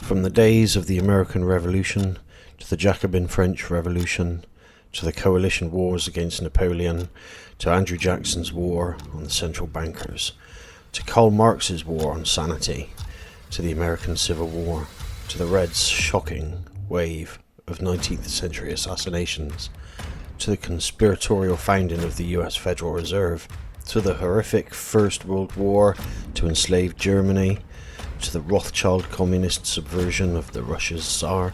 From the days of the American Revolution, to the Jacobin French Revolution, to the coalition wars against Napoleon, to Andrew Jackson's war on the central bankers, to Karl Marx's war on sanity, to the American Civil War, to the Reds' shocking wave of 19th century assassinations, to the conspiratorial founding of the US Federal Reserve, to the horrific First World War to enslave Germany, to the Rothschild communist subversion of the Russia's Tsar,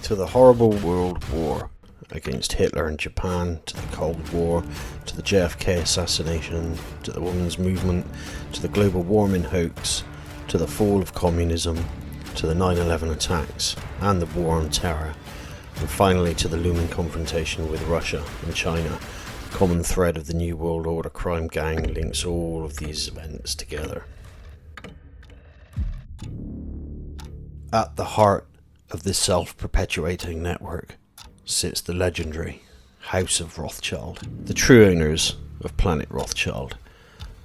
to the horrible World War against Hitler and Japan, to the Cold War, to the JFK assassination, to the women's movement, to the global warming hoax, to the fall of communism, to the 9/11 attacks and the war on terror, and finally to the looming confrontation with Russia and China. The common thread of the New World Order crime gang links all of these events together. At the heart of this self-perpetuating network sits the legendary House of Rothschild, the true owners of Planet Rothschild,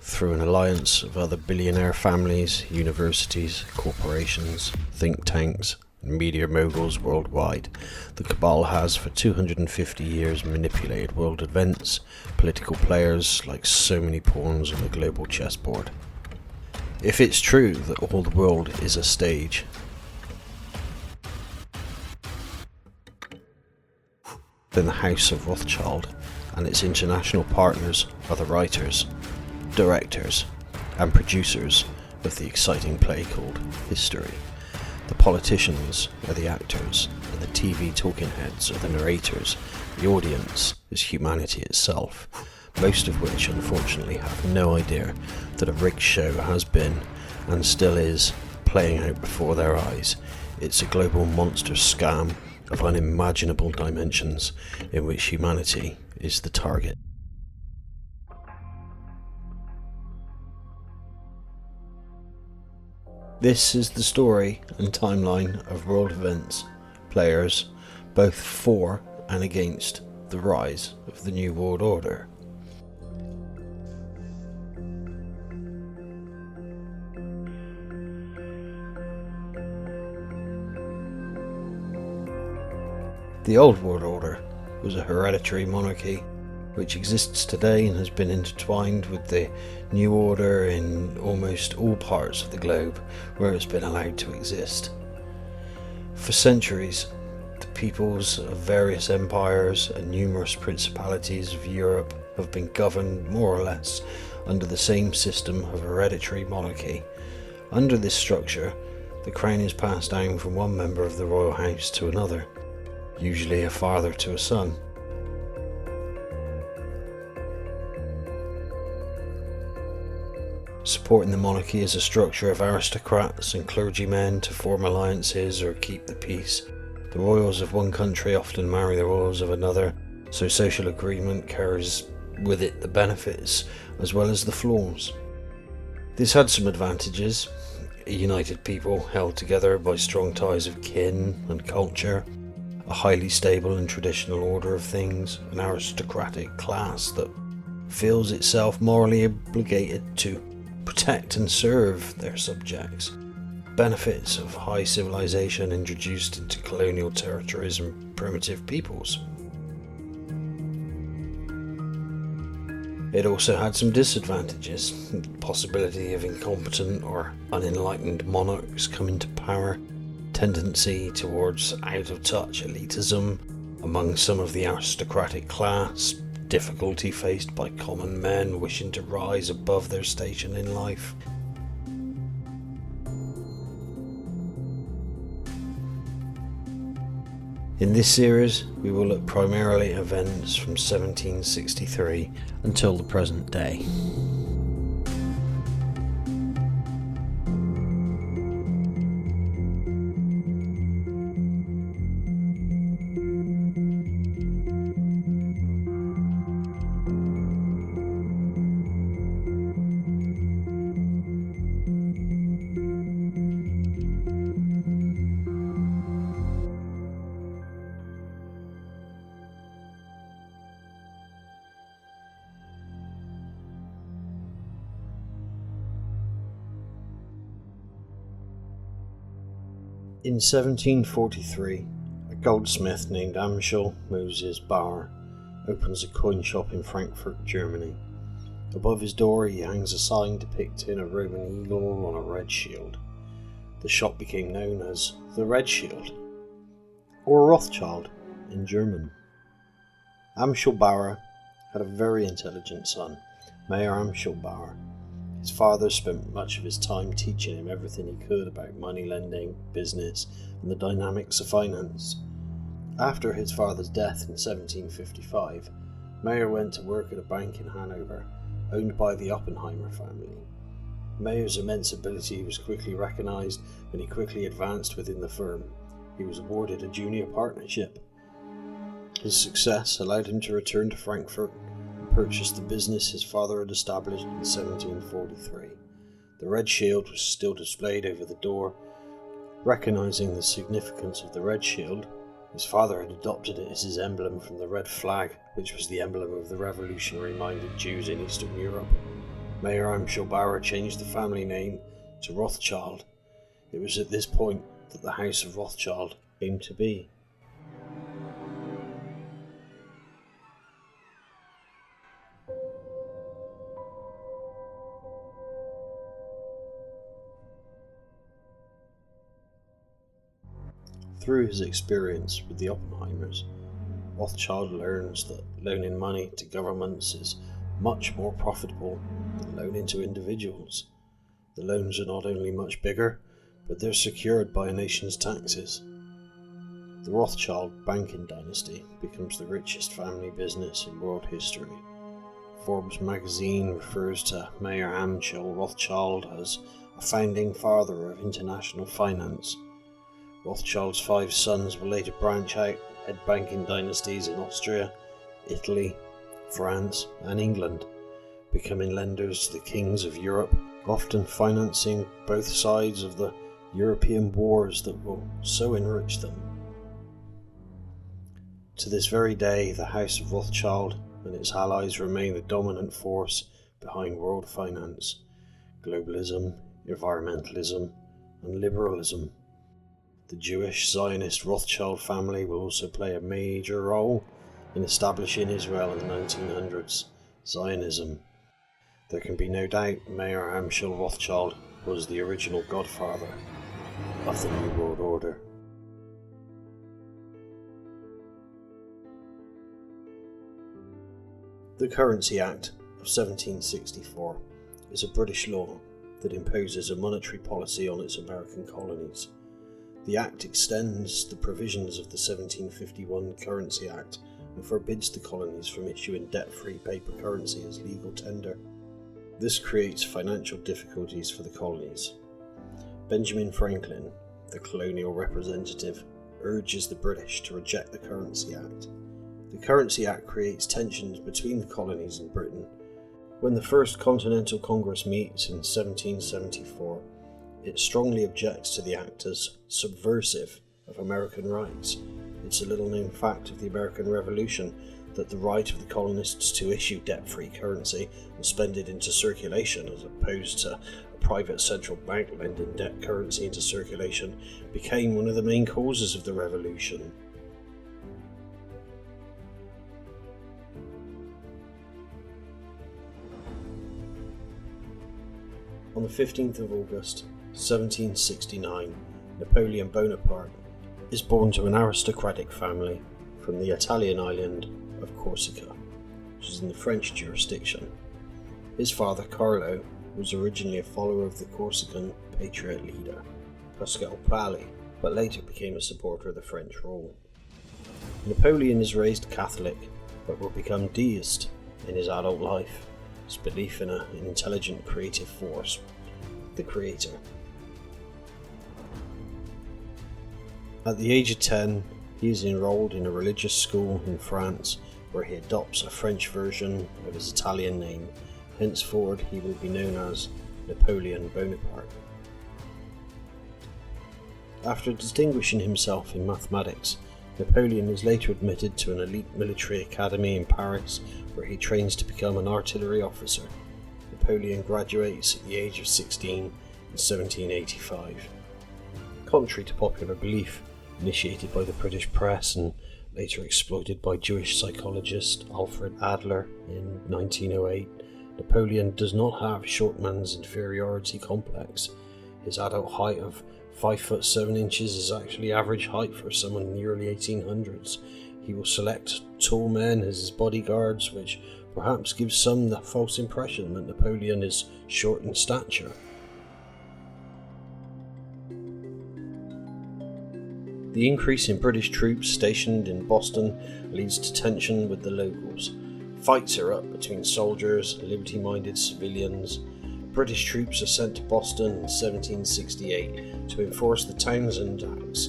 through an alliance of other billionaire families, universities, corporations, think tanks, and media moguls worldwide. The cabal has for 250 years manipulated world events, political players like so many pawns on the global chessboard. If it's true that all the world is a stage, then the House of Rothschild and its international partners are the writers, directors, and producers of the exciting play called history. The politicians are the actors, and the TV talking heads are the narrators. The audience is humanity itself, most of which unfortunately have no idea that a rigged show has been, and still is, playing out before their eyes. It's a global monster scam of unimaginable dimensions in which humanity is the target. This is the story and timeline of world events, players, both for and against the rise of the New World Order. The Old World Order was a hereditary monarchy which exists today and has been intertwined with the New Order in almost all parts of the globe where it's been allowed to exist. For centuries, the peoples of various empires and numerous principalities of Europe have been governed more or less under the same system of hereditary monarchy. Under this structure, the crown is passed down from one member of the royal house to another, usually a father to a son. Supporting the monarchy is a structure of aristocrats and clergymen to form alliances or keep the peace. The royals of one country often marry the royals of another, so social agreement carries with it the benefits as well as the flaws. This had some advantages: a united people held together by strong ties of kin and culture, a highly stable and traditional order of things, an aristocratic class that feels itself morally obligated to protect and serve their subjects, benefits of high civilization introduced into colonial territories and primitive peoples. It also had some disadvantages: the possibility of incompetent or unenlightened monarchs coming to power, tendency towards out-of-touch elitism among some of the aristocratic class, difficulty faced by common men wishing to rise above their station in life. In this series, we will look primarily at events from 1763 until the present day. In 1743, a goldsmith named Amschel Moses Bauer opens a coin shop in Frankfurt, Germany. Above his door he hangs a sign depicting a Roman eagle on a red shield. The shop became known as the Red Shield, or Rothschild in German. Amschel Bauer had a very intelligent son, Mayer Amschel Bauer. His father spent much of his time teaching him everything he could about money lending, business, and the dynamics of finance. After his father's death in 1755, Mayer went to work at a bank in Hanover, owned by the Oppenheimer family. Mayer's immense ability was quickly recognised, and he quickly advanced within the firm. He was awarded a junior partnership. His success allowed him to return to Frankfurt and purchase the business his father had established in 1743. The Red Shield was still displayed over the door. Recognising the significance of the Red Shield, his father had adopted it as his emblem from the red flag, which was the emblem of the revolutionary-minded Jews in Eastern Europe. Mayer Amschel Bauer changed the family name to Rothschild. It was at this point that the House of Rothschild came to be. Through his experience with the Oppenheimers, Rothschild learns that loaning money to governments is much more profitable than loaning to individuals. The loans are not only much bigger, but they're secured by a nation's taxes. The Rothschild banking dynasty becomes the richest family business in world history. Forbes magazine refers to Mayer Amschel Rothschild as a founding father of international finance. Rothschild's 5 sons will later branch out, head banking dynasties in Austria, Italy, France and England, becoming lenders to the kings of Europe, often financing both sides of the European wars that will so enrich them. To this very day, the House of Rothschild and its allies remain the dominant force behind world finance, globalism, environmentalism and liberalism. The Jewish Zionist Rothschild family will also play a major role in establishing Israel in the 1900s, Zionism. There can be no doubt Mayer Amschel Rothschild was the original godfather of the New World Order. The Currency Act of 1764 is a British law that imposes a monetary policy on its American colonies. The Act extends the provisions of the 1751 Currency Act and forbids the colonies from issuing debt-free paper currency as legal tender. This creates financial difficulties for the colonies. Benjamin Franklin, the colonial representative, urges the British to reject the Currency Act. The Currency Act creates tensions between the colonies and Britain. When the First Continental Congress meets in 1774, it strongly objects to the act as subversive of American rights. It's a little-known fact of the American Revolution that the right of the colonists to issue debt-free currency and spend it into circulation, as opposed to a private central bank lending debt currency into circulation, became one of the main causes of the Revolution. On the 15th of August, 1769, Napoleon Bonaparte is born to an aristocratic family from the Italian island of Corsica, which is in the French jurisdiction. His father, Carlo, was originally a follower of the Corsican patriot leader, Pascal Paoli, but later became a supporter of the French rule. Napoleon is raised Catholic, but will become deist in his adult life. His belief in an intelligent creative force, the Creator. At the age of 10, he is enrolled in a religious school in France where he adopts a French version of his Italian name. Henceforward he will be known as Napoleon Bonaparte. After distinguishing himself in mathematics, Napoleon is later admitted to an elite military academy in Paris where he trains to become an artillery officer. Napoleon graduates at the age of 16 in 1785. Contrary to popular belief, initiated by the British press and later exploited by Jewish psychologist Alfred Adler in 1908, Napoleon does not have short man's inferiority complex. His adult height of 5 foot 7 inches is actually average height for someone in the early 1800s. He will select tall men as his bodyguards, which perhaps gives some the false impression that Napoleon is short in stature. The increase in British troops stationed in Boston leads to tension with the locals. Fights are up between soldiers and liberty-minded civilians. British troops are sent to Boston in 1768 to enforce the Townshend Acts,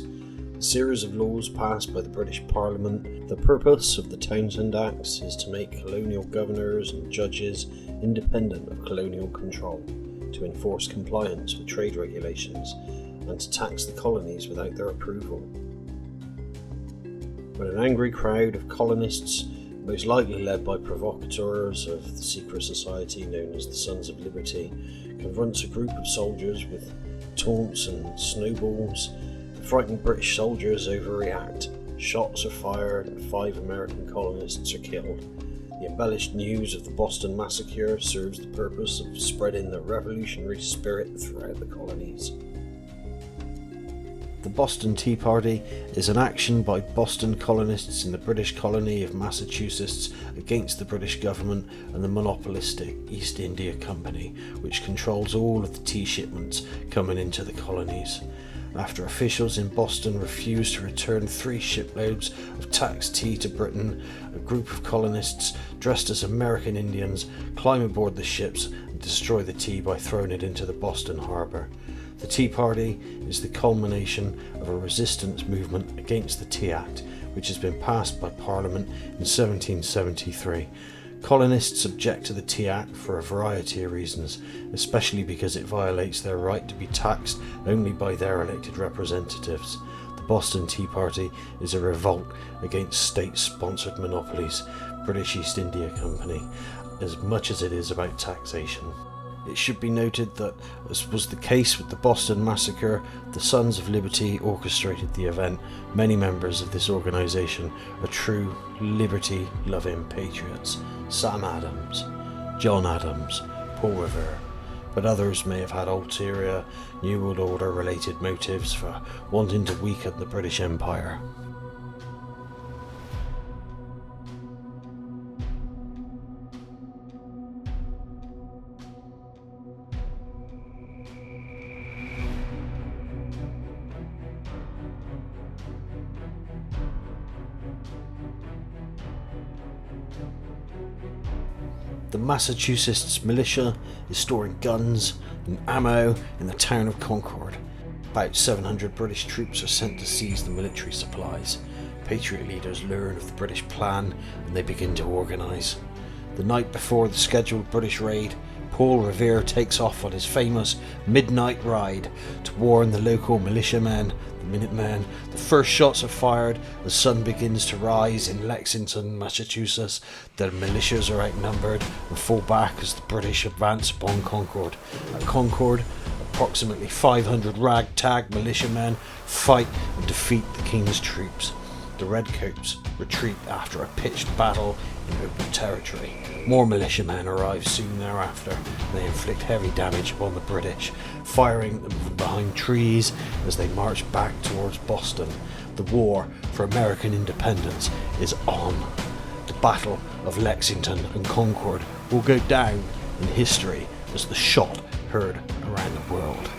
a series of laws passed by the British Parliament. The purpose of the Townshend Acts is to make colonial governors and judges independent of colonial control, to enforce compliance with trade regulations, and to tax the colonies without their approval. When an angry crowd of colonists, most likely led by provocateurs of the secret society known as the Sons of Liberty, confronts a group of soldiers with taunts and snowballs, the frightened British soldiers overreact. Shots are fired and 5 American colonists are killed. The embellished news of the Boston Massacre serves the purpose of spreading the revolutionary spirit throughout the colonies. The Boston Tea Party is an action by Boston colonists in the British colony of Massachusetts against the British government and the monopolistic East India Company, which controls all of the tea shipments coming into the colonies. After officials in Boston refused to return 3 shiploads of taxed tea to Britain, a group of colonists dressed as American Indians climb aboard the ships and destroy the tea by throwing it into the Boston harbour. The Tea Party is the culmination of a resistance movement against the Tea Act, which has been passed by Parliament in 1773. Colonists object to the Tea Act for a variety of reasons, especially because it violates their right to be taxed only by their elected representatives. The Boston Tea Party is a revolt against state-sponsored monopolies, British East India Company, as much as it is about taxation. It should be noted that, as was the case with the Boston Massacre, the Sons of Liberty orchestrated the event. Many members of this organisation are true liberty-loving patriots. Sam Adams, John Adams, Paul Revere, but others may have had ulterior New World Order related motives for wanting to weaken the British Empire. The Massachusetts Militia is storing guns and ammo in the town of Concord. About 700 British troops are sent to seize the military supplies. Patriot leaders learn of the British plan and they begin to organise. The night before the scheduled British raid, Paul Revere takes off on his famous midnight ride to warn the local militiamen, the Minutemen. The first shots are fired as the sun begins to rise in Lexington, Massachusetts. The militias are outnumbered and fall back as the British advance upon Concord. At Concord, approximately 500 ragtag militiamen fight and defeat the King's troops. The Redcoats retreat after a pitched battle in open territory. More militiamen arrive soon thereafter, and they inflict heavy damage upon the British, firing them from behind trees as they march back towards Boston. The war for American independence is on. The Battle of Lexington and Concord will go down in history as the shot heard around the world.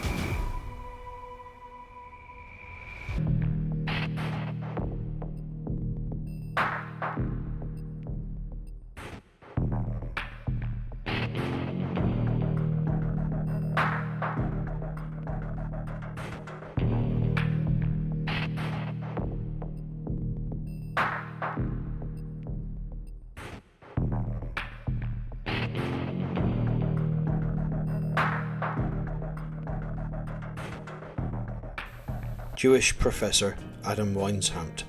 Jewish professor Adam Weishaupt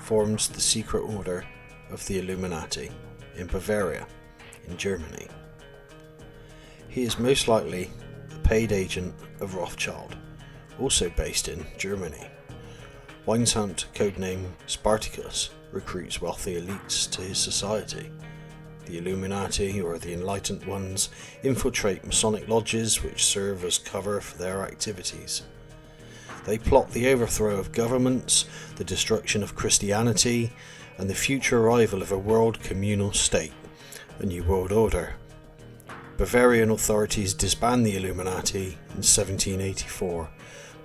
forms the secret order of the Illuminati in Bavaria, in Germany. He is most likely the paid agent of Rothschild, also based in Germany. Weinshaupt, codename Spartacus, recruits wealthy elites to his society. The Illuminati, or the Enlightened Ones, infiltrate Masonic lodges which serve as cover for their activities. They plot the overthrow of governments, the destruction of Christianity, and the future arrival of a world communal state, a new world order. Bavarian authorities disband the Illuminati in 1784,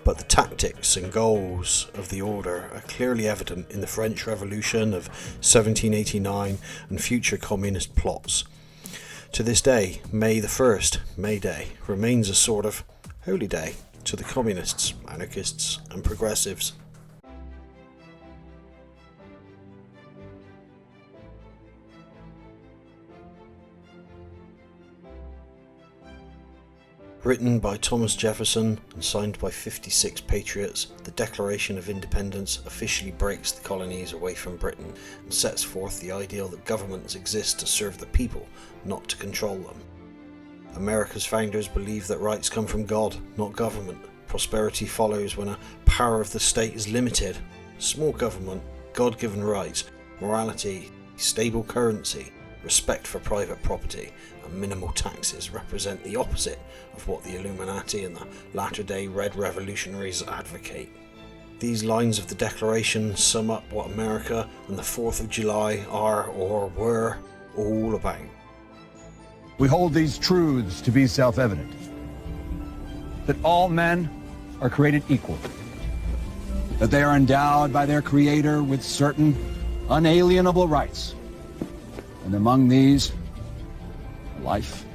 but the tactics and goals of the order are clearly evident in the French Revolution of 1789 and future communist plots. To this day, May the 1st, May Day, remains a sort of holy day to the communists, anarchists and progressives. Written by Thomas Jefferson and signed by 56 patriots, the Declaration of Independence officially breaks the colonies away from Britain and sets forth the ideal that governments exist to serve the people, not to control them. America's founders believed that rights come from God, not government. Prosperity follows when a power of the state is limited. Small government, God-given rights, morality, stable currency, respect for private property, and minimal taxes represent the opposite of what the Illuminati and the latter-day Red Revolutionaries advocate. These lines of the Declaration sum up what America and the 4th of July are, or were, all about. We hold these truths to be self-evident, that all men are created equal, that they are endowed by their Creator with certain unalienable rights, and among these, life,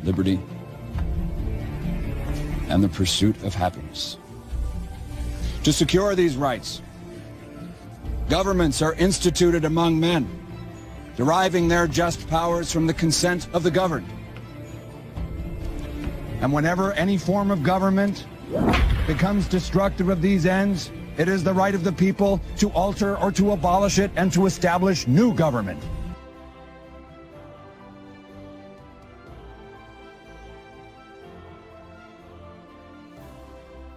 liberty, and the pursuit of happiness. To secure these rights, governments are instituted among men, deriving their just powers from the consent of the governed. And whenever any form of government becomes destructive of these ends, it is the right of the people to alter or to abolish it and to establish new government.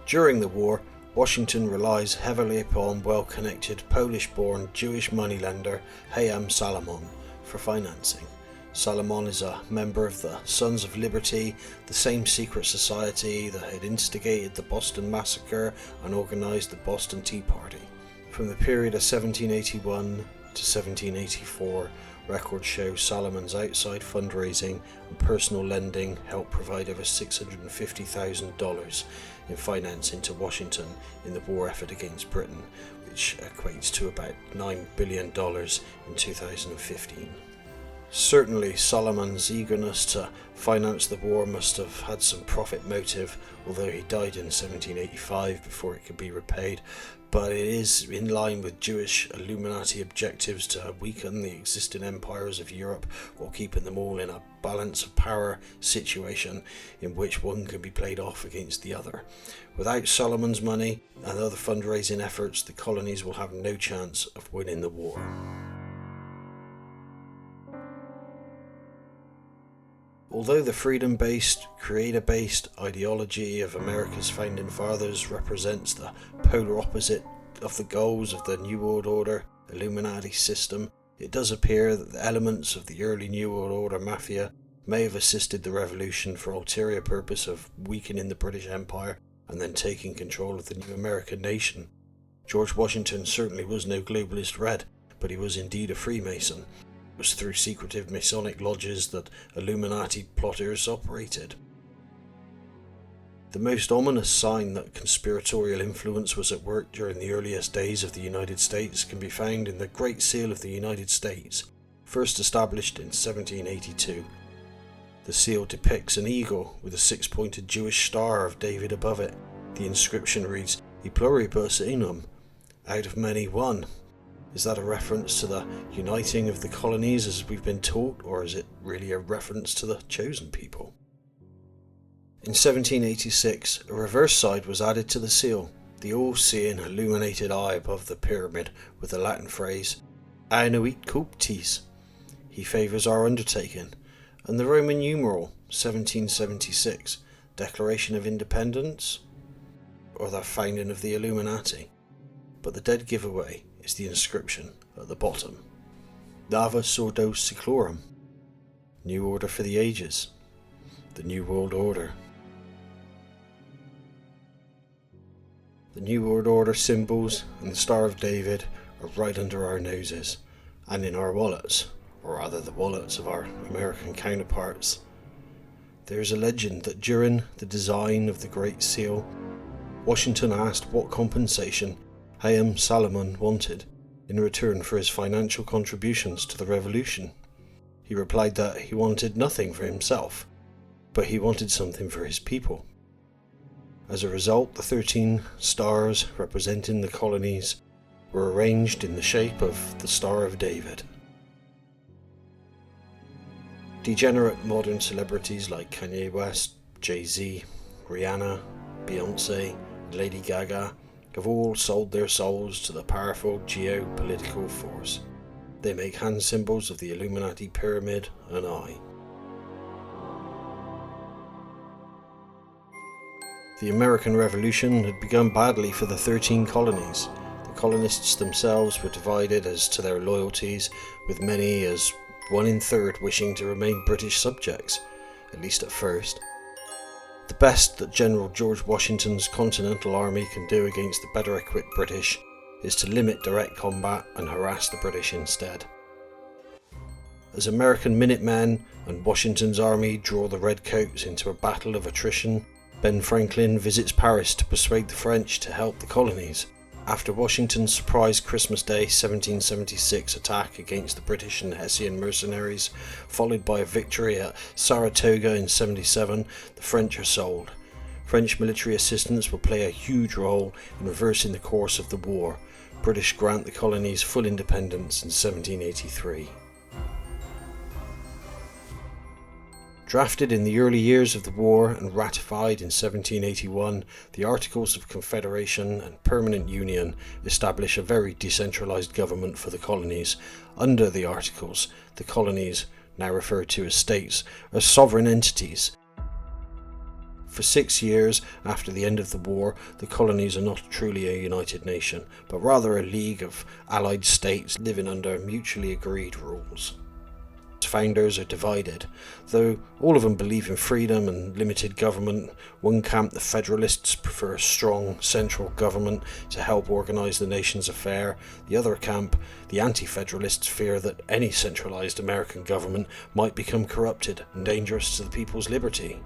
During the war, Washington relies heavily upon well-connected Polish-born Jewish moneylender Hayam Salomon for financing. Salomon is a member of the Sons of Liberty, the same secret society that had instigated the Boston Massacre and organized the Boston Tea Party. From the period of 1781 to 1784, records show Salomon's outside fundraising and personal lending helped provide over $650,000 in financing to Washington in the war effort against Britain, which equates to about $9 billion in 2015. Certainly, Salomon's eagerness to finance the war must have had some profit motive, although he died in 1785 before it could be repaid, but it is in line with Jewish Illuminati objectives to weaken the existing empires of Europe while keeping them all in a balance of power situation in which one can be played off against the other. Without Salomon's money and other fundraising efforts, the colonies will have no chance of winning the war. Although the freedom-based, creator-based ideology of America's founding fathers represents the polar opposite of the goals of the New World Order Illuminati system, it does appear that the elements of the early New World Order mafia may have assisted the revolution for ulterior purpose of weakening the British Empire and then taking control of the new American nation. George Washington certainly was no globalist red, but he was indeed a Freemason. It was through secretive Masonic lodges that Illuminati plotters operated. The most ominous sign that conspiratorial influence was at work during the earliest days of the United States can be found in the Great Seal of the United States, first established in 1782. The seal depicts an eagle with a six-pointed Jewish star of David above it. The inscription reads, "E pluribus unum," out of many one. Is that a reference to the uniting of the colonies as we've been taught, or is it really a reference to the chosen people? In 1786, a reverse side was added to the seal, the all-seeing illuminated eye above the pyramid with the Latin phrase, Annuit Cuptis, he favours our undertaking, and the Roman numeral, 1776, Declaration of Independence. or the founding of the Illuminati, but the dead giveaway is the inscription at the bottom. Novus Ordo Seclorum, New Order for the Ages, the New World Order. The New World Order symbols and the Star of David are right under our noses and in our wallets, or rather the wallets of our American counterparts. There is a legend that during the design of the Great Seal, Washington asked what compensation Hayam Salomon wanted in return for his financial contributions to the revolution. He replied that he wanted nothing for himself, but he wanted something for his people. As a result, the 13 stars representing the colonies were arranged in the shape of the Star of David. Degenerate modern celebrities like Kanye West, Jay-Z, Rihanna, Beyonce, and Lady Gaga have all sold their souls to the powerful geopolitical force. They make hand symbols of the Illuminati pyramid and eye. The American Revolution had begun badly for the 13 colonies. The colonists themselves were divided as to their loyalties, with many as 1/3 wishing to remain British subjects, at least at first. The best that General George Washington's Continental Army can do against the better equipped British is to limit direct combat and harass the British instead. As American Minutemen and Washington's army draw the Redcoats into a battle of attrition, Ben Franklin visits Paris to persuade the French to help the colonies. After Washington's surprise Christmas Day 1776 attack against the British and Hessian mercenaries, followed by a victory at Saratoga in 77, the French are sold. French military assistance will play a huge role in reversing the course of the war. British grant the colonies full independence in 1783. Drafted in the early years of the war and ratified in 1781, the Articles of Confederation and Permanent Union establish a very decentralized government for the colonies. Under the Articles, the colonies, now referred to as states, are sovereign entities. For 6 years after the end of the war, the colonies are not truly a united nation, but rather a league of allied states living under mutually agreed rules. Founders are divided. Though all of them believe in freedom and limited government, one camp, the Federalists, prefer a strong central government to help organise the nation's affair. The other camp, the Anti-Federalists, fear that any centralised American government might become corrupted and dangerous to the people's liberty.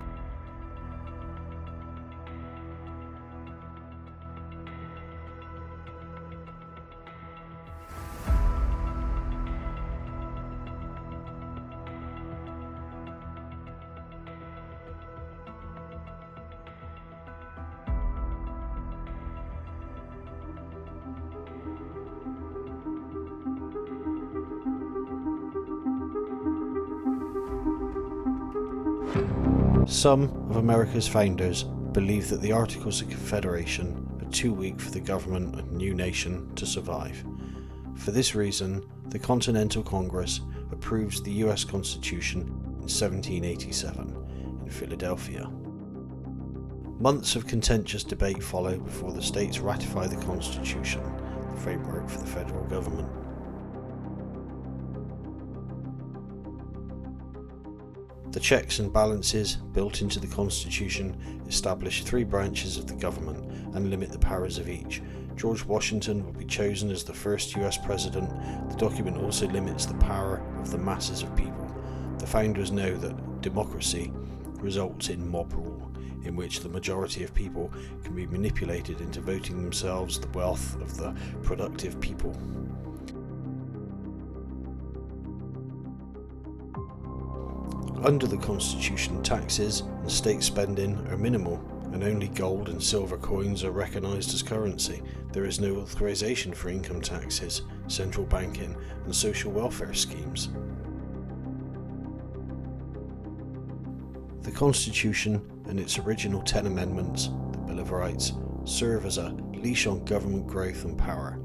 Some of America's founders believed that the Articles of Confederation are too weak for the government of a new nation to survive. For this reason, the Continental Congress approves the US Constitution in 1787 in Philadelphia. Months of contentious debate follow before the states ratify the Constitution, the framework for the federal government. The checks and balances built into the Constitution establish 3 branches of the government and limit the powers of each. George Washington will be chosen as the first US president. The document also limits the power of the masses of people. The founders know that democracy results in mob rule, in which the majority of people can be manipulated into voting themselves the wealth of the productive people. Under the Constitution, taxes and state spending are minimal, and only gold and silver coins are recognised as currency. There is no authorisation for income taxes, central banking, and social welfare schemes. The Constitution and its original 10 amendments, the Bill of Rights, serve as a leash on government growth and power,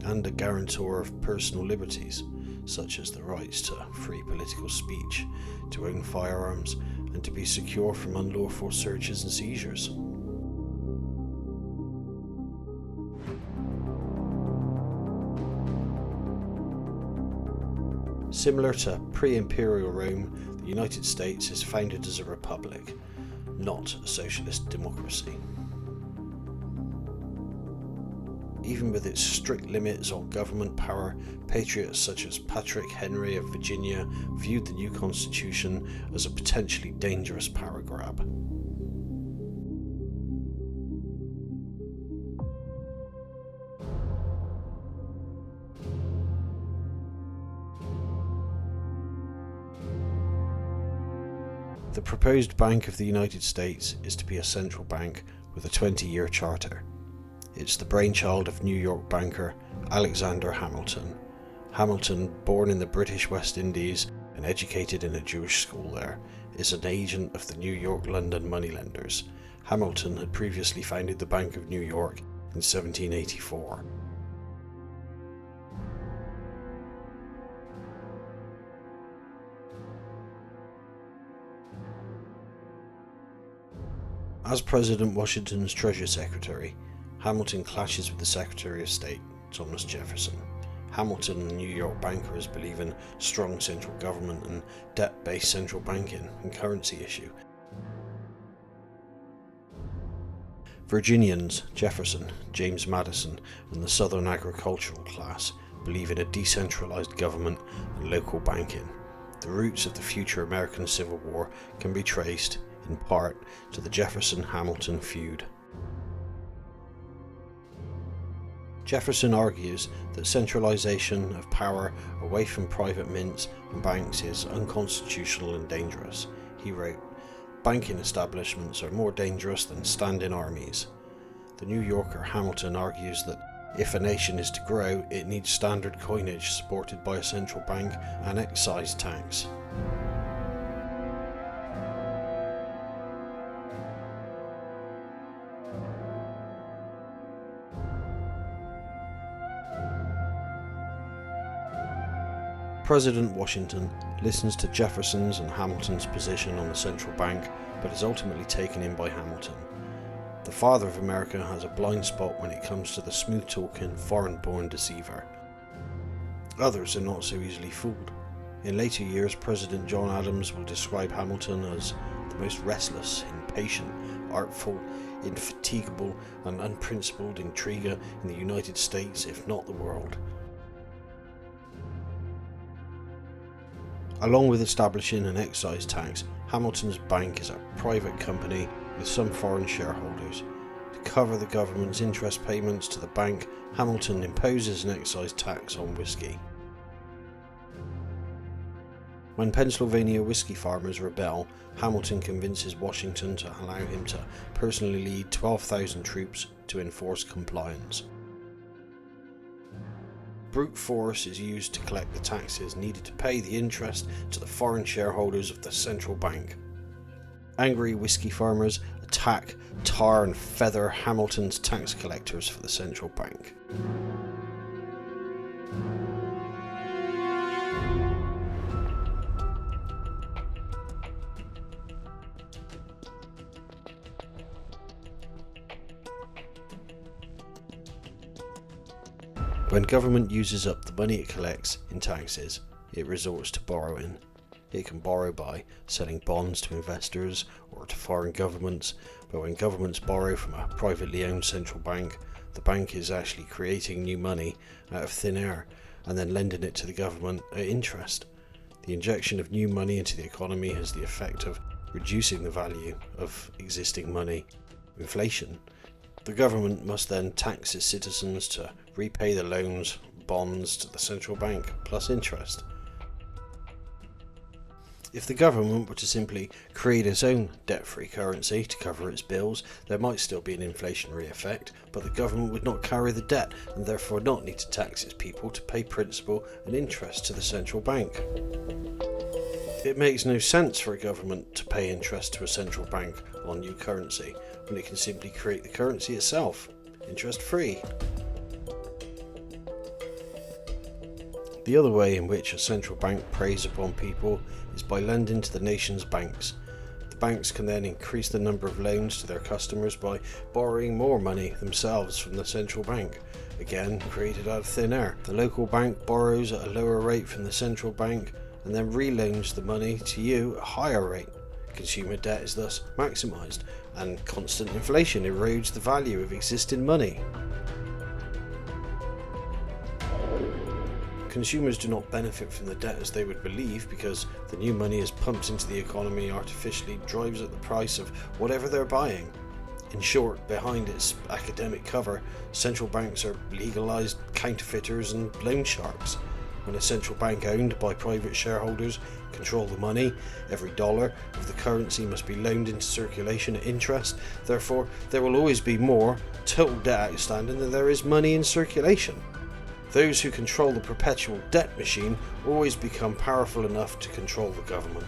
and a guarantor of personal liberties, such as the rights to free political speech, to own firearms, and to be secure from unlawful searches and seizures. Similar to pre-imperial Rome, the United States is founded as a republic, not a socialist democracy. Even with its strict limits on government power, patriots such as Patrick Henry of Virginia viewed the new constitution as a potentially dangerous power grab. The proposed Bank of the United States is to be a central bank with a 20-year charter. It's the brainchild of New York banker Alexander Hamilton. Hamilton, born in the British West Indies and educated in a Jewish school there, is an agent of the New York-London moneylenders. Hamilton had previously founded the Bank of New York in 1784. As President Washington's Treasury Secretary, Hamilton clashes with the Secretary of State, Thomas Jefferson. Hamilton and New York bankers believe in strong central government and debt-based central banking and currency issue. Virginians, Jefferson, James Madison, and the Southern agricultural class believe in a decentralized government and local banking. The roots of the future American Civil War can be traced, in part, to the Jefferson-Hamilton feud. Jefferson argues that centralization of power away from private mints and banks is unconstitutional and dangerous. He wrote, "Banking establishments are more dangerous than standing armies." The New Yorker Hamilton argues that if a nation is to grow, it needs standard coinage supported by a central bank and excise tax. President Washington listens to Jefferson's and Hamilton's position on the central bank, but is ultimately taken in by Hamilton. The father of America has a blind spot when it comes to the smooth-talking, foreign-born deceiver. Others are not so easily fooled. In later years, President John Adams will describe Hamilton as the most restless, impatient, artful, indefatigable, and unprincipled intriguer in the United States, if not the world. Along with establishing an excise tax, Hamilton's bank is a private company with some foreign shareholders. To cover the government's interest payments to the bank, Hamilton imposes an excise tax on whiskey. When Pennsylvania whiskey farmers rebel, Hamilton convinces Washington to allow him to personally lead 12,000 troops to enforce compliance. Brute force is used to collect the taxes needed to pay the interest to the foreign shareholders of the central bank. Angry whiskey farmers attack, tar and feather Hamilton's tax collectors for the central bank. When government uses up the money it collects in taxes, it resorts to borrowing. It can borrow by selling bonds to investors or to foreign governments, but when governments borrow from a privately owned central bank, the bank is actually creating new money out of thin air and then lending it to the government at interest. The injection of new money into the economy has the effect of reducing the value of existing money. Inflation. The government must then tax its citizens to repay the loans, bonds to the central bank, plus interest. If the government were to simply create its own debt-free currency to cover its bills, there might still be an inflationary effect, but the government would not carry the debt and therefore not need to tax its people to pay principal and interest to the central bank. It makes no sense for a government to pay interest to a central bank on new currency when it can simply create the currency itself, interest-free. The other way in which a central bank preys upon people is by lending to the nation's banks. The banks can then increase the number of loans to their customers by borrowing more money themselves from the central bank, again created out of thin air. The local bank borrows at a lower rate from the central bank and then reloans the money to you at a higher rate. Consumer debt is thus maximised, and constant inflation erodes the value of existing money. Consumers do not benefit from the debt as they would believe, because the new money is pumped into the economy artificially drives up the price of whatever they're buying. In short, behind its academic cover, central banks are legalised counterfeiters and loan sharks. When a central bank owned by private shareholders control the money, every dollar of the currency must be loaned into circulation at interest. Therefore, there will always be more total debt outstanding than there is money in circulation. Those who control the perpetual debt machine always become powerful enough to control the government.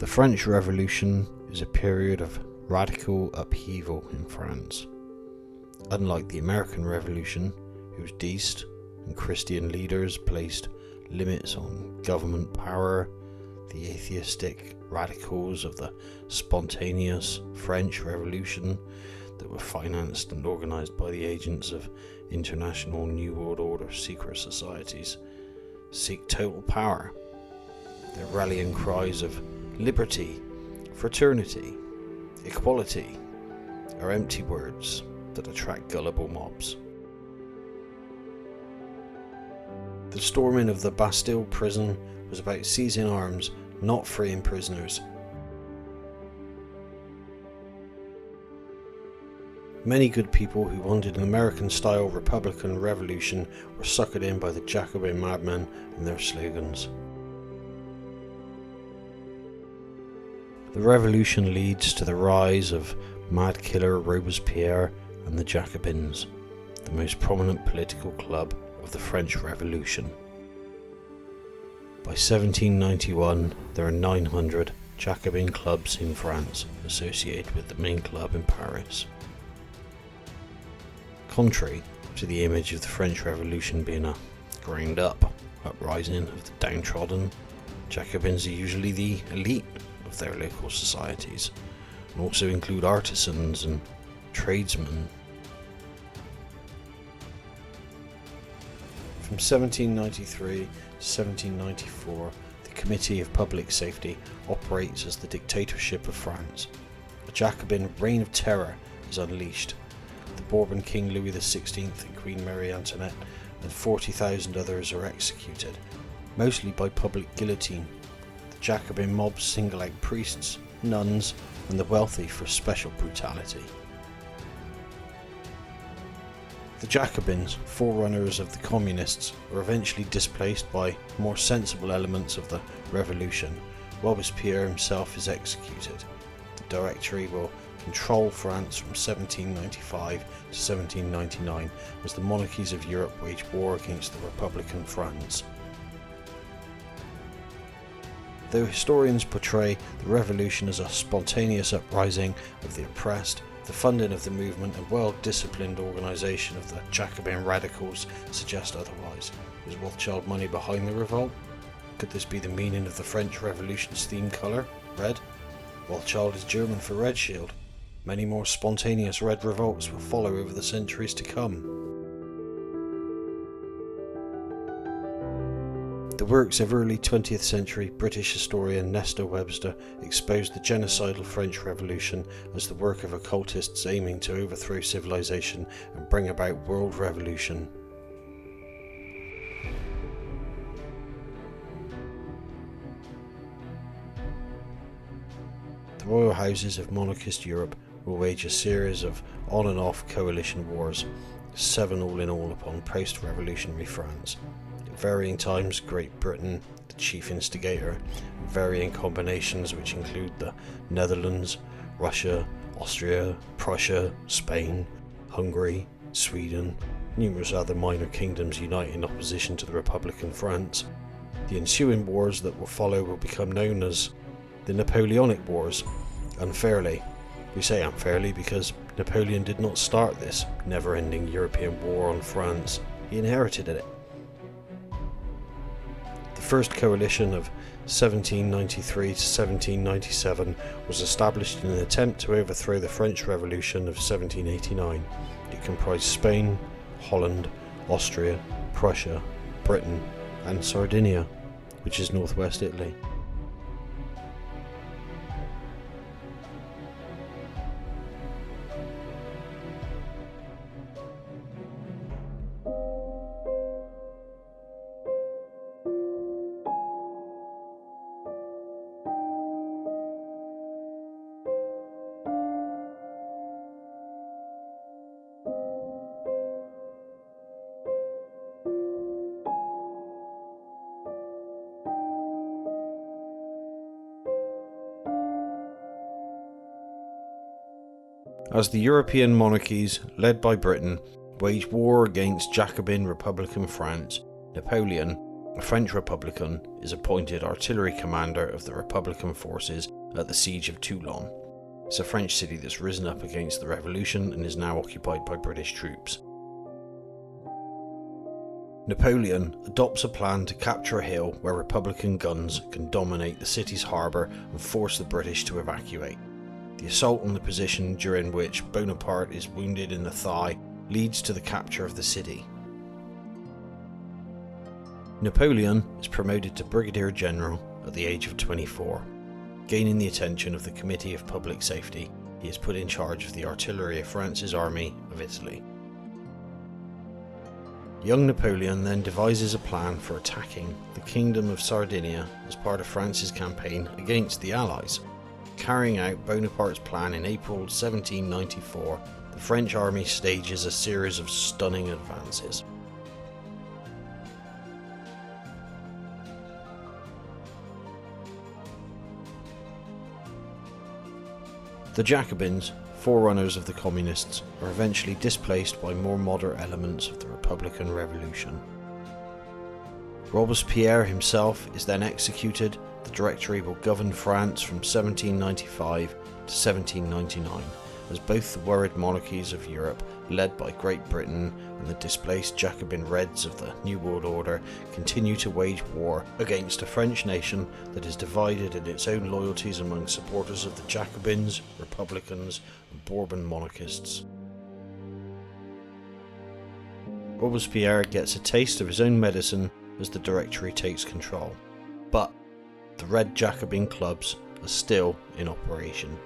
The French Revolution is a period of radical upheaval in France. Unlike the American Revolution, whose deist and Christian leaders placed limits on government power, the atheistic radicals of the spontaneous French Revolution that were financed and organised by the agents of international New World Order secret societies seek total power. Their rallying cries of liberty, fraternity, equality are empty words that attract gullible mobs. The storming of the Bastille prison was about seizing arms, not freeing prisoners. Many good people who wanted an American-style Republican revolution were suckered in by the Jacobin madmen and their slogans. The revolution leads to the rise of Mad Killer Robespierre and the Jacobins, the most prominent political club of the French Revolution. By 1791, there are 900 Jacobin clubs in France associated with the main club in Paris. Contrary to the image of the French Revolution being a ground up uprising of the downtrodden, Jacobins are usually the elite of their local societies, and also include artisans and tradesmen. From 1793 to 1794, the Committee of Public Safety operates as the dictatorship of France. A Jacobin reign of terror is unleashed. The Bourbon King Louis XVI and Queen Marie Antoinette and 40,000 others are executed, mostly by public guillotine. The Jacobin mobs single out priests, nuns, and the wealthy for special brutality. The Jacobins, forerunners of the Communists, were eventually displaced by more sensible elements of the revolution. Robespierre himself is executed. The Directory will control France from 1795 to 1799 as the monarchies of Europe wage war against the Republican France. Though historians portray the revolution as a spontaneous uprising of the oppressed, the funding of the movement and well-disciplined organisation of the Jacobin radicals suggest otherwise. Was Rothschild money behind the revolt? Could this be the meaning of the French Revolution's theme colour, red? Rothschild is German for Red Shield. Many more spontaneous red revolts will follow over the centuries to come. The works of early 20th century British historian Nestor Webster exposed the genocidal French Revolution as the work of occultists aiming to overthrow civilization and bring about world revolution. The royal houses of monarchist Europe will wage a series of on and off coalition wars, 7 all in all upon post-revolutionary France. At varying times, Great Britain, the chief instigator, varying combinations which include the Netherlands, Russia, Austria, Prussia, Spain, Hungary, Sweden, numerous other minor kingdoms unite in opposition to the Republican France. The ensuing wars that will follow will become known as the Napoleonic Wars. Unfairly, We say unfairly because Napoleon did not start this never-ending European war on France. He inherited it. The first coalition of 1793 to 1797 was established in an attempt to overthrow the French Revolution of 1789. It comprised Spain, Holland, Austria, Prussia, Britain, and Sardinia, which is northwest Italy. As the European monarchies, led by Britain, waged war against Jacobin Republican France, Napoleon, a French Republican, is appointed artillery commander of the Republican forces at the Siege of Toulon. It's a French city that's risen up against the revolution and is now occupied by British troops. Napoleon adopts a plan to capture a hill where Republican guns can dominate the city's harbour and force the British to evacuate. The assault on the position, during which Bonaparte is wounded in the thigh, leads to the capture of the city. Napoleon is promoted to Brigadier General at the age of 24. Gaining the attention of the Committee of Public Safety, he is put in charge of the artillery of France's army of Italy. Young Napoleon then devises a plan for attacking the Kingdom of Sardinia as part of France's campaign against the Allies. Carrying out Bonaparte's plan in April 1794, the French army stages a series of stunning advances. The Jacobins, forerunners of the communists, are eventually displaced by more moderate elements of the Republican Revolution. Robespierre himself is then executed. The Directory will govern France from 1795 to 1799, as both the worried monarchies of Europe, led by Great Britain, and the displaced Jacobin Reds of the New World Order, continue to wage war against a French nation that is divided in its own loyalties among supporters of the Jacobins, Republicans, and Bourbon monarchists. Robespierre gets a taste of his own medicine as the Directory takes control, but the Red Jacobin clubs are still in operation.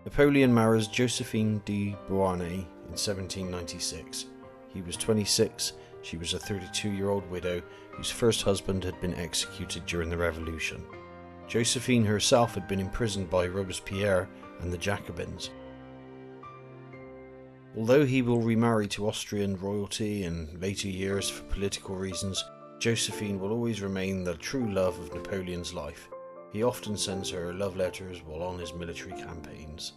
Napoleon marries Josephine de Beauharnais in 1796. He was 26, she was a 32-year-old widow whose first husband had been executed during the Revolution. Josephine herself had been imprisoned by Robespierre and the Jacobins. Although he will remarry to Austrian royalty in later years for political reasons, Josephine will always remain the true love of Napoleon's life. He often sends her love letters while on his military campaigns.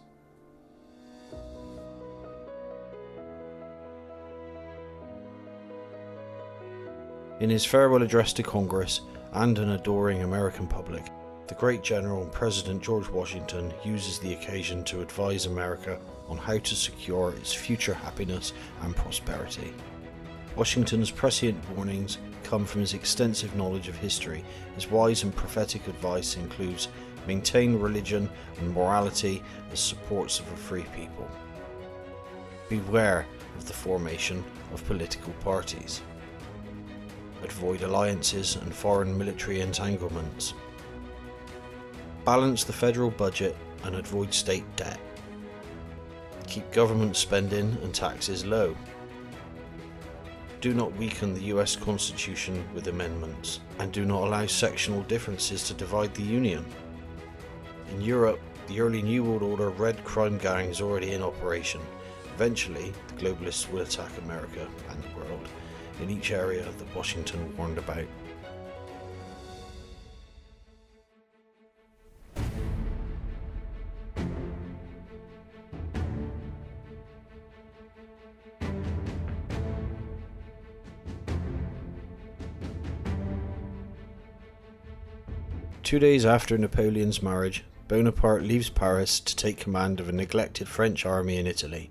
In his farewell address to Congress and an adoring American public, the great general and President George Washington uses the occasion to advise America on how to secure its future happiness and prosperity. Washington's prescient warnings come from his extensive knowledge of history. His wise and prophetic advice includes maintain religion and morality as supports of a free people. Beware of the formation of political parties. Avoid alliances and foreign military entanglements. Balance the federal budget and avoid state debt. Keep government spending and taxes low. Do not weaken the US Constitution with amendments, and do not allow sectional differences to divide the Union. In Europe, the early New World Order Red crime gang is already in operation. Eventually, the globalists will attack America and the world in each area that Washington warned about. 2 days after Napoleon's marriage, Bonaparte leaves Paris to take command of a neglected French army in Italy.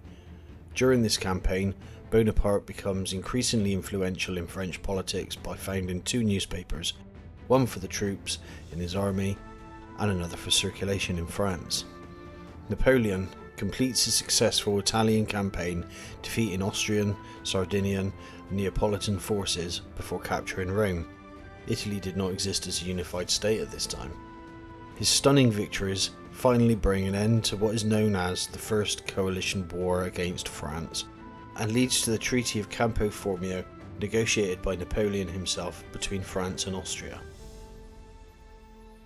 During this campaign, Bonaparte becomes increasingly influential in French politics by founding 2 newspapers, one for the troops in his army and another for circulation in France. Napoleon completes a successful Italian campaign, defeating Austrian, Sardinian and Neapolitan forces before capturing Rome. Italy did not exist as a unified state at this time. His stunning victories finally bring an end to what is known as the First Coalition War against France, and leads to the Treaty of Campo Formio, negotiated by Napoleon himself between France and Austria.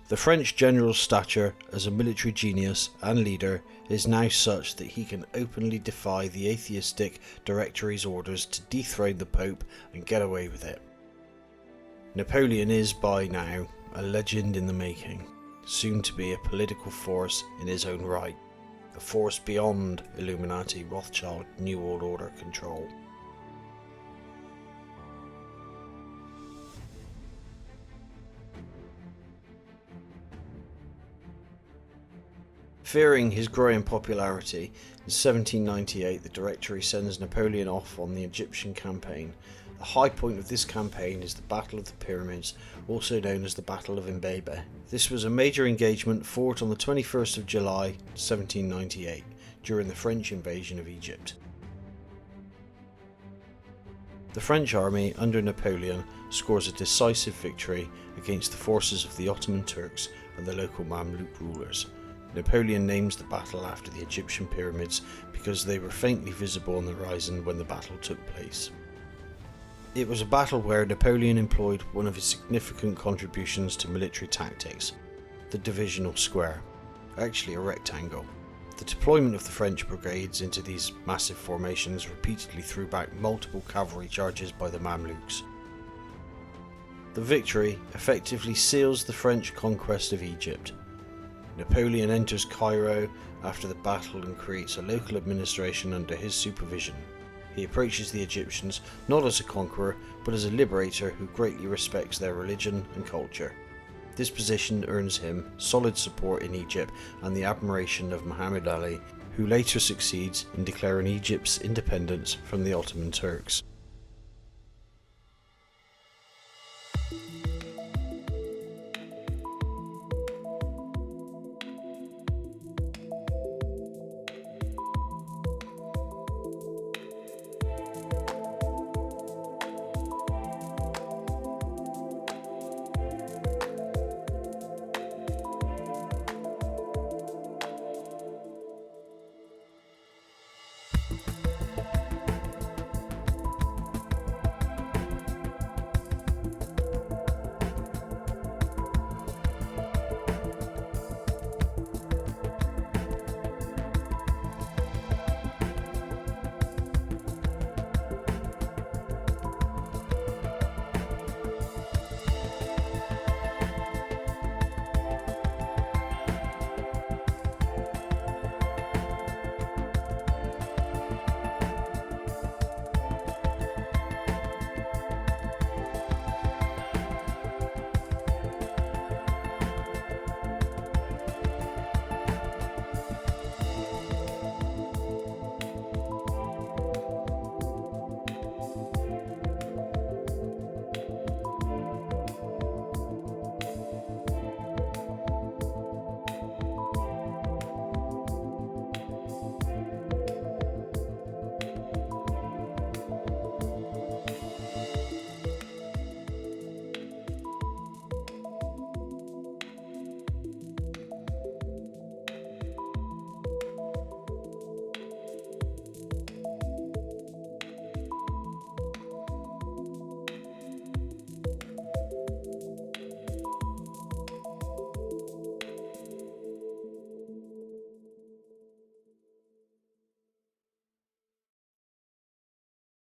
The French general's stature as a military genius and leader is now such that he can openly defy the atheistic Directory's orders to dethrone the Pope and get away with it. Napoleon is by now a legend in the making, soon to be a political force in his own right, a force beyond Illuminati, Rothschild, New World Order control. Fearing his growing popularity, in 1798 the Directory sends Napoleon off on the Egyptian campaign. The high point of this campaign is the Battle of the Pyramids, also known as the Battle of Mbebe. This was a major engagement fought on the 21st of July 1798 during the French invasion of Egypt. The French army under Napoleon scores a decisive victory against the forces of the Ottoman Turks and the local Mamluk rulers. Napoleon names the battle after the Egyptian pyramids because they were faintly visible on the horizon when the battle took place. It was a battle where Napoleon employed one of his significant contributions to military tactics, the divisional square, actually a rectangle. The deployment of the French brigades into these massive formations repeatedly threw back multiple cavalry charges by the Mamluks. The victory effectively seals the French conquest of Egypt. Napoleon enters Cairo after the battle and creates a local administration under his supervision. He approaches the Egyptians not as a conqueror, but as a liberator who greatly respects their religion and culture. This position earns him solid support in Egypt and the admiration of Muhammad Ali, who later succeeds in declaring Egypt's independence from the Ottoman Turks.